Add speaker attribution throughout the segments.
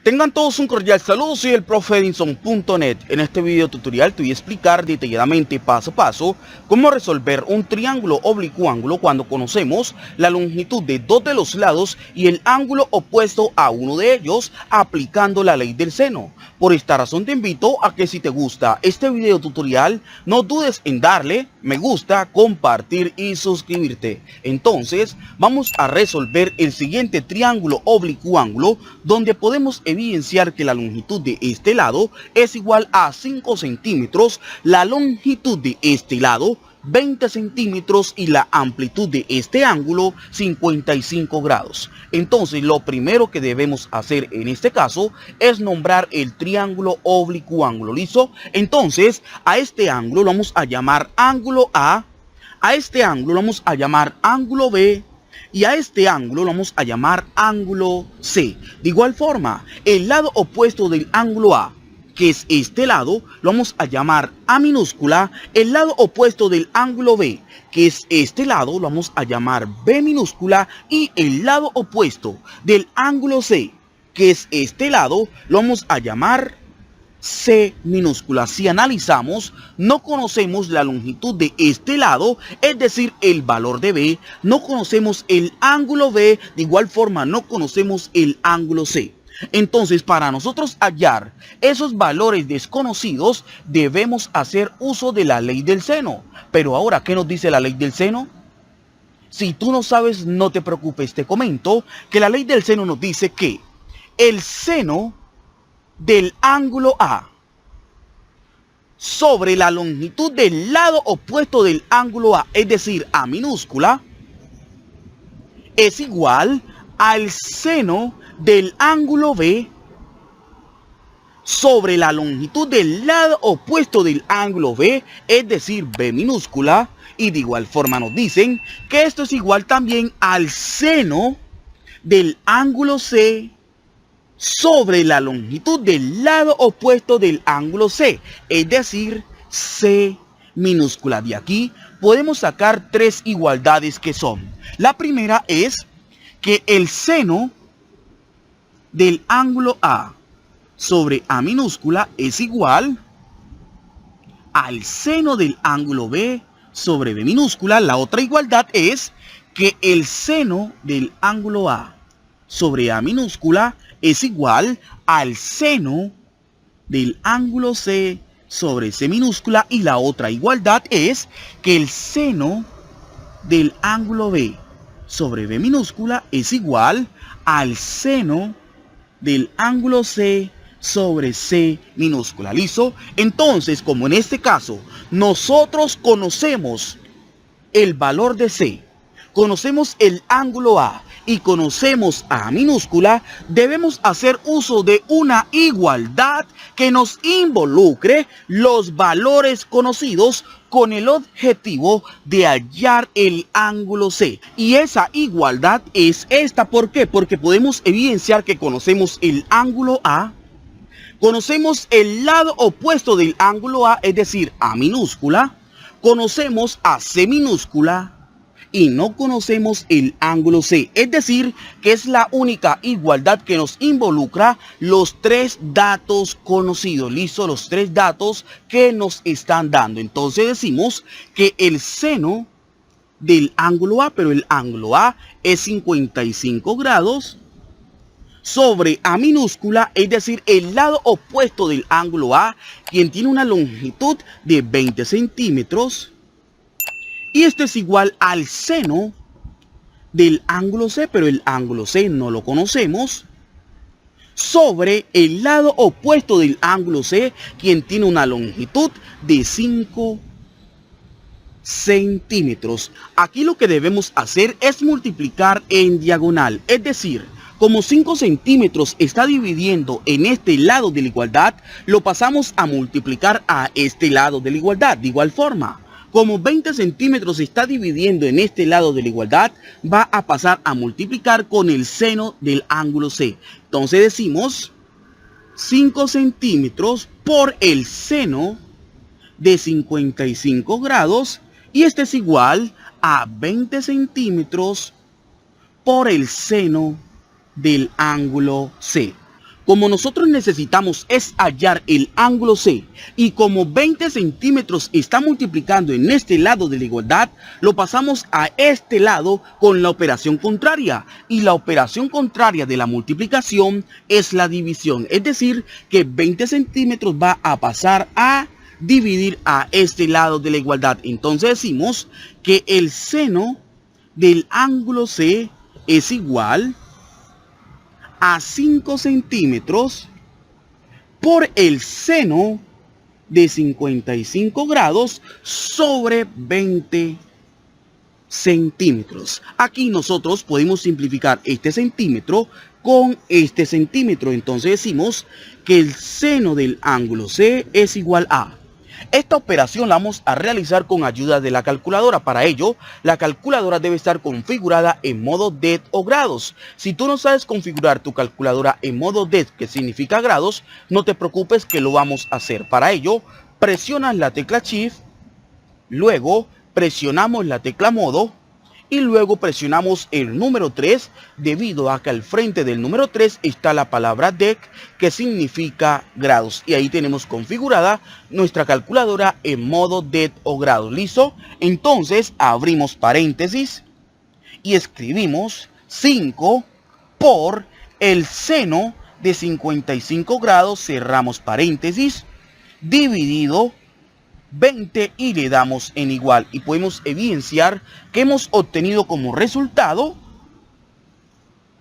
Speaker 1: Tengan todos un cordial saludo, soy el profe Edinson.net. En este video tutorial te voy a explicar detalladamente paso a paso cómo resolver un triángulo oblicuángulo cuando conocemos la longitud de dos de los lados y el ángulo opuesto a uno de ellos aplicando la ley del seno. Por esta razón te invito a que si te gusta este video tutorial no dudes en darle me gusta, compartir y suscribirte. Entonces vamos a resolver el siguiente triángulo oblicuángulo donde podemos evidenciar que la longitud de este lado es igual a 5 centímetros, la longitud de este lado 20 centímetros y la amplitud de este ángulo 55 grados. Entonces lo primero que debemos hacer en este caso es nombrar el triángulo oblicuángulo. ¿Listo? Entonces a este ángulo lo vamos a llamar ángulo A este ángulo lo vamos a llamar ángulo B y a este ángulo lo vamos a llamar ángulo C. De igual forma, el lado opuesto del ángulo A, que es este lado, lo vamos a llamar A minúscula. El lado opuesto del ángulo B, que es este lado, lo vamos a llamar B minúscula. Y el lado opuesto del ángulo C, que es este lado, lo vamos a llamar C minúscula. Si analizamos, no conocemos la longitud de este lado, es decir, el valor de B, no conocemos el ángulo B, de igual forma no conocemos el ángulo C. Entonces, para nosotros hallar esos valores desconocidos, debemos hacer uso de la ley del seno. Pero ahora, ¿qué nos dice la ley del seno? Si tú no sabes, no te preocupes, te comento que la ley del seno nos dice que el seno del ángulo A sobre la longitud del lado opuesto del ángulo A, es decir, A minúscula, es igual al seno del ángulo B sobre la longitud del lado opuesto del ángulo B, es decir, B minúscula. Y de igual forma nos dicen que esto es igual también al seno del ángulo C sobre la longitud del lado opuesto del ángulo C, es decir, C minúscula. De aquí podemos sacar tres igualdades que son: la primera es que el seno del ángulo A sobre A minúscula es igual al seno del ángulo B sobre B minúscula. La otra igualdad es que el seno del ángulo A sobre A minúscula es igual al seno del ángulo C sobre C minúscula. Y la otra igualdad es que el seno del ángulo B sobre B minúscula es igual al seno del ángulo C sobre C minúscula. ¿Listo? Entonces, como en este caso nosotros conocemos el valor de C, conocemos el ángulo A y conocemos A minúscula, debemos hacer uso de una igualdad que nos involucre los valores conocidos con el objetivo de hallar el ángulo C. Y esa igualdad es esta. ¿Por qué? Porque podemos evidenciar que conocemos el ángulo A, conocemos el lado opuesto del ángulo A, es decir, A minúscula, conocemos a C minúscula y no conocemos el ángulo C. Es decir, que es la única igualdad que nos involucra los tres datos conocidos. ¿Listo? Los tres datos que nos están dando. Entonces decimos que el seno del ángulo A, pero el ángulo A es 55 grados, sobre A minúscula, es decir, el lado opuesto del ángulo A, quien tiene una longitud de 20 centímetros. Y esto es igual al seno del ángulo C, pero el ángulo C no lo conocemos, sobre el lado opuesto del ángulo C, quien tiene una longitud de 5 centímetros. Aquí lo que debemos hacer es multiplicar en diagonal, es decir, como 5 centímetros está dividiendo en este lado de la igualdad, lo pasamos a multiplicar a este lado de la igualdad. De igual forma, como 20 centímetros se está dividiendo en este lado de la igualdad, va a pasar a multiplicar con el seno del ángulo C. Entonces decimos 5 centímetros por el seno de 55 grados. Y este es igual a 20 centímetros por el seno del ángulo C. Como nosotros necesitamos es hallar el ángulo C y como 20 centímetros está multiplicando en este lado de la igualdad, lo pasamos a este lado con la operación contraria. Y la operación contraria de la multiplicación es la división. Es decir, que 20 centímetros va a pasar a dividir a este lado de la igualdad. Entonces decimos que el seno del ángulo C es igual a 5 centímetros por el seno de 55 grados sobre 20 centímetros. Aquí nosotros podemos simplificar este centímetro con este centímetro. Entonces decimos que el seno del ángulo C es igual a... Esta operación la vamos a realizar con ayuda de la calculadora. Para ello, la calculadora debe estar configurada en modo det o grados. Si tú no sabes configurar tu calculadora en modo det, que significa grados, no te preocupes que lo vamos a hacer. Para ello, presionas la tecla Shift, luego presionamos la tecla modo y luego presionamos el número 3 debido a que al frente del número 3 está la palabra dec, que significa grados, y ahí tenemos configurada nuestra calculadora en modo det o grados. ¿Listo? Entonces abrimos paréntesis y escribimos 5 por el seno de 55 grados, cerramos paréntesis, dividido 20 y le damos en igual, y podemos evidenciar que hemos obtenido como resultado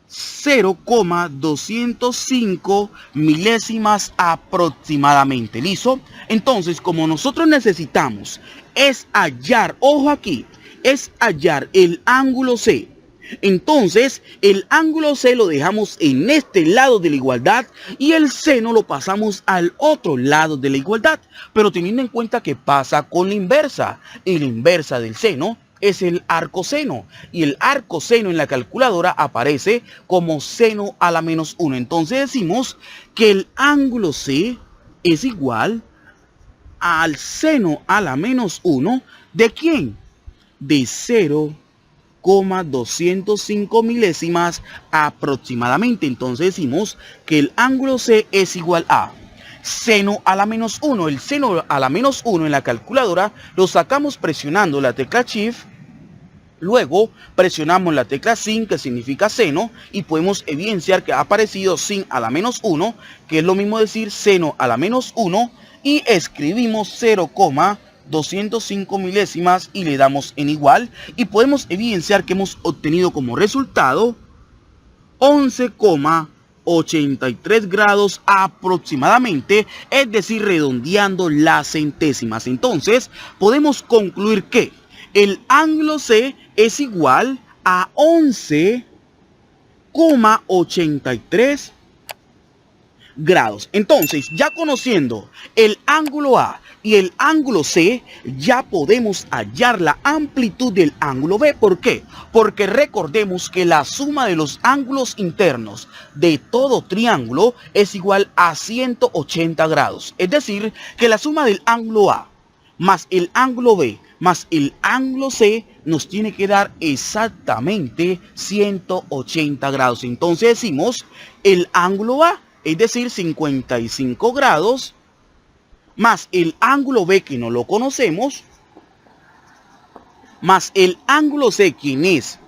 Speaker 1: 0,205 milésimas aproximadamente. ¿Listo? Entonces, como nosotros necesitamos es hallar, ojo aquí, es hallar el ángulo C. Entonces, el ángulo C lo dejamos en este lado de la igualdad y el seno lo pasamos al otro lado de la igualdad. Pero teniendo en cuenta que pasa con la inversa. Y la inversa del seno es el arcoseno. Y el arcoseno en la calculadora aparece como seno a la menos 1. Entonces decimos que el ángulo C es igual al seno a la menos 1. ¿De quién? De 0,205 milésimas aproximadamente. Entonces decimos que el ángulo C es igual a seno a la menos 1. El seno a la menos 1 en la calculadora lo sacamos presionando la tecla Shift, luego presionamos la tecla sin, que significa seno, y podemos evidenciar que ha aparecido sin a la menos 1, que es lo mismo decir seno a la menos 1, y escribimos 0,205 milésimas y le damos en igual, y podemos evidenciar que hemos obtenido como resultado 11,83 grados aproximadamente, es decir, redondeando las centésimas. Entonces podemos concluir que el ángulo C es igual a 11,83 grados. Entonces, ya conociendo el ángulo A y el ángulo C, ya podemos hallar la amplitud del ángulo B. ¿Por qué? Porque recordemos que la suma de los ángulos internos de todo triángulo es igual a 180 grados. Es decir, que la suma del ángulo A más el ángulo B más el ángulo C nos tiene que dar exactamente 180 grados. Entonces decimos el ángulo A, es decir, 55 grados, más el ángulo B, que no lo conocemos, más el ángulo C, quien es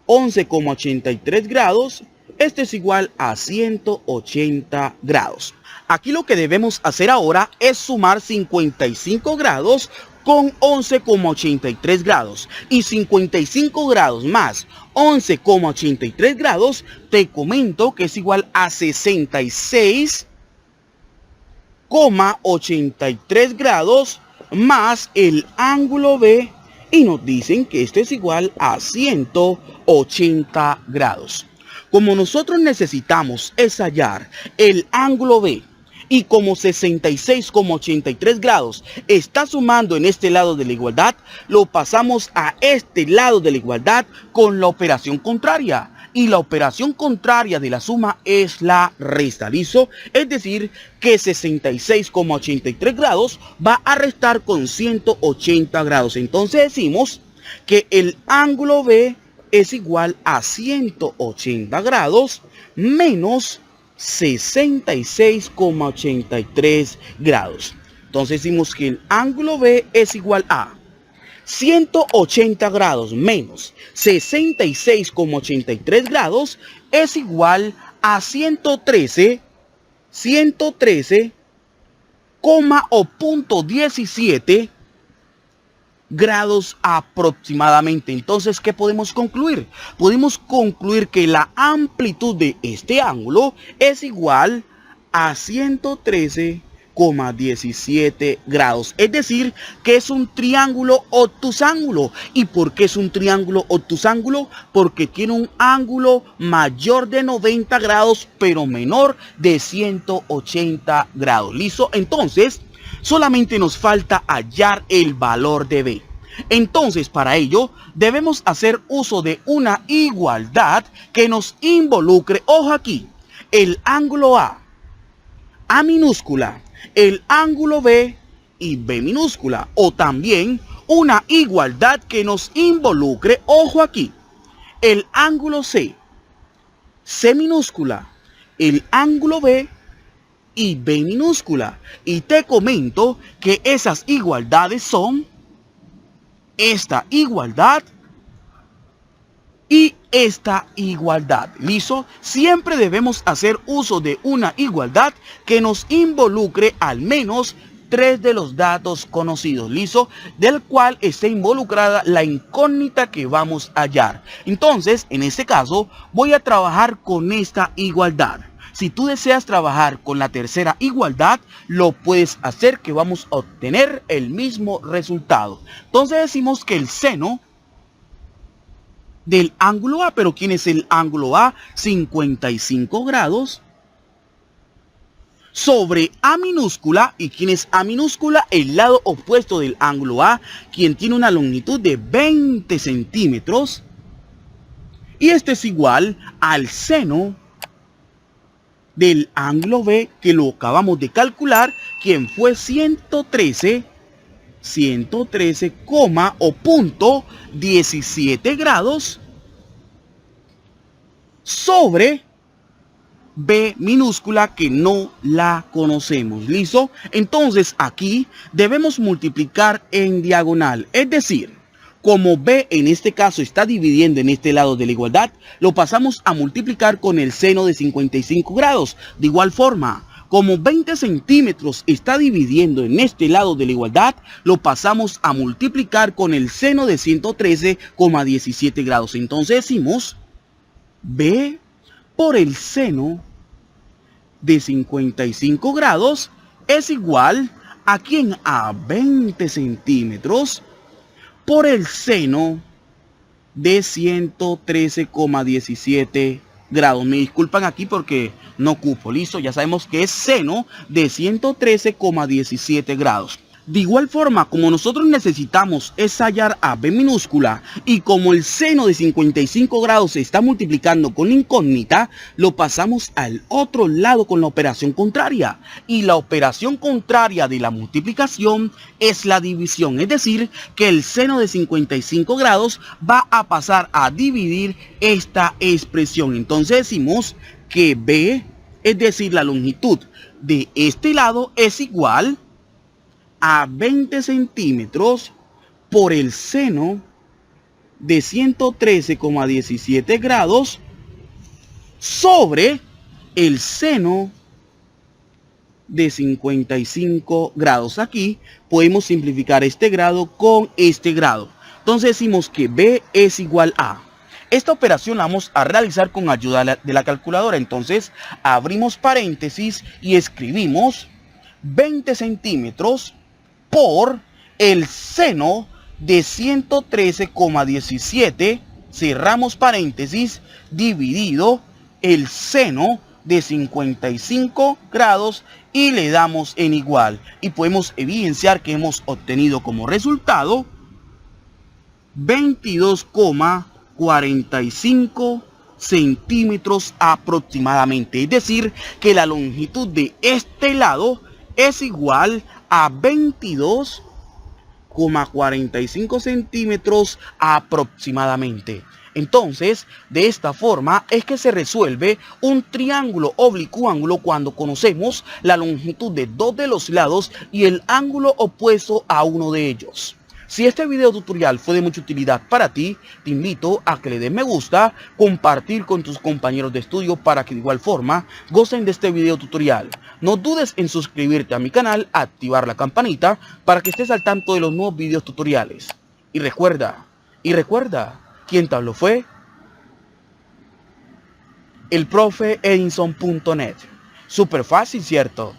Speaker 1: 11,83 grados, este es igual a 180 grados. Aquí lo que debemos hacer ahora es sumar 55 grados con 11,83 grados. Y 55 grados más 11,83 grados, te comento que es igual a 66,83 grados más el ángulo B. Y nos dicen que esto es igual a 180 grados. Como nosotros necesitamos es hallar el ángulo B, y como 66,83 grados está sumando en este lado de la igualdad, lo pasamos a este lado de la igualdad con la operación contraria. Y la operación contraria de la suma es la resta. ¿Listo? Es decir, que 66,83 grados va a restar con 180 grados. Entonces decimos que el ángulo B es igual a 180 grados menos 66,83 grados. Entonces decimos que el ángulo B es igual a 180 grados menos 66,83 grados es igual a 113, o punto 17 grados aproximadamente. Entonces, ¿qué podemos concluir? Podemos concluir que la amplitud de este ángulo es igual a 113,17 grados. Es decir, que es un triángulo obtusángulo. ¿Y por qué es un triángulo obtusángulo? Porque tiene un ángulo mayor de 90 grados, pero menor de 180 grados. ¿Listo? Entonces, solamente nos falta hallar el valor de B. Entonces, para ello, debemos hacer uso de una igualdad que nos involucre, ojo aquí, el ángulo A minúscula, el ángulo B y B minúscula. O también una igualdad que nos involucre, ojo aquí, el ángulo C minúscula, el ángulo B y B minúscula. Y te comento que esas igualdades son esta igualdad y esta igualdad. ¿Listo? Siempre debemos hacer uso de una igualdad que nos involucre al menos 3 de los datos conocidos. ¿Listo? Del cual esté involucrada la incógnita que vamos a hallar. Entonces, en este caso, voy a trabajar con esta igualdad. Si tú deseas trabajar con la tercera igualdad, lo puedes hacer, que vamos a obtener el mismo resultado. Entonces decimos que el seno del ángulo A, pero ¿quién es el ángulo A? 55 grados sobre A minúscula. ¿Y quién es A minúscula? El lado opuesto del ángulo A, quien tiene una longitud de 20 centímetros. Y esto es igual al seno del ángulo B, que lo acabamos de calcular, quien fue 113, o punto 17 grados sobre B minúscula, que no la conocemos. ¿Listo? Entonces aquí debemos multiplicar en diagonal, es decir, como B en este caso está dividiendo en este lado de la igualdad, lo pasamos a multiplicar con el seno de 55 grados. De igual forma, como 20 centímetros está dividiendo en este lado de la igualdad, lo pasamos a multiplicar con el seno de 113,17 grados. Entonces decimos B por el seno de 55 grados es igual a ¿quién? A 20 centímetros por el seno de 113,17 grados. Me disculpan aquí porque no ocupo. Listo, ya sabemos que es seno de 113,17 grados. De igual forma, como nosotros necesitamos es hallar a B minúscula, y como el seno de 55 grados se está multiplicando con incógnita, lo pasamos al otro lado con la operación contraria. Y la operación contraria de la multiplicación es la división. Es decir, que el seno de 55 grados va a pasar a dividir esta expresión. Entonces decimos que B, es decir, la longitud de este lado, es igual a 20 centímetros por el seno de 113,17 grados sobre el seno de 55 grados. Aquí podemos simplificar este grado con este grado. Entonces decimos que B es igual a... Esta operación la vamos a realizar con ayuda de la calculadora. Entonces abrimos paréntesis y escribimos 20 centímetros por el seno de 113,17, cerramos paréntesis, dividido el seno de 55 grados y le damos en igual. Y podemos evidenciar que hemos obtenido como resultado 22,45 centímetros aproximadamente. Es decir, que la longitud de este lado es igual a 22,45 centímetros aproximadamente. Entonces, de esta forma es que se resuelve un triángulo oblicuángulo cuando conocemos la longitud de dos de los lados y el ángulo opuesto a uno de ellos. Si este video tutorial fue de mucha utilidad para ti, te invito a que le des me gusta, compartir con tus compañeros de estudio para que de igual forma gocen de este video tutorial. No dudes en suscribirte a mi canal, activar la campanita para que estés al tanto de los nuevos videos tutoriales. Y recuerda, ¿quién te habló fue? El profe Edinson.net. Súper fácil, ¿cierto?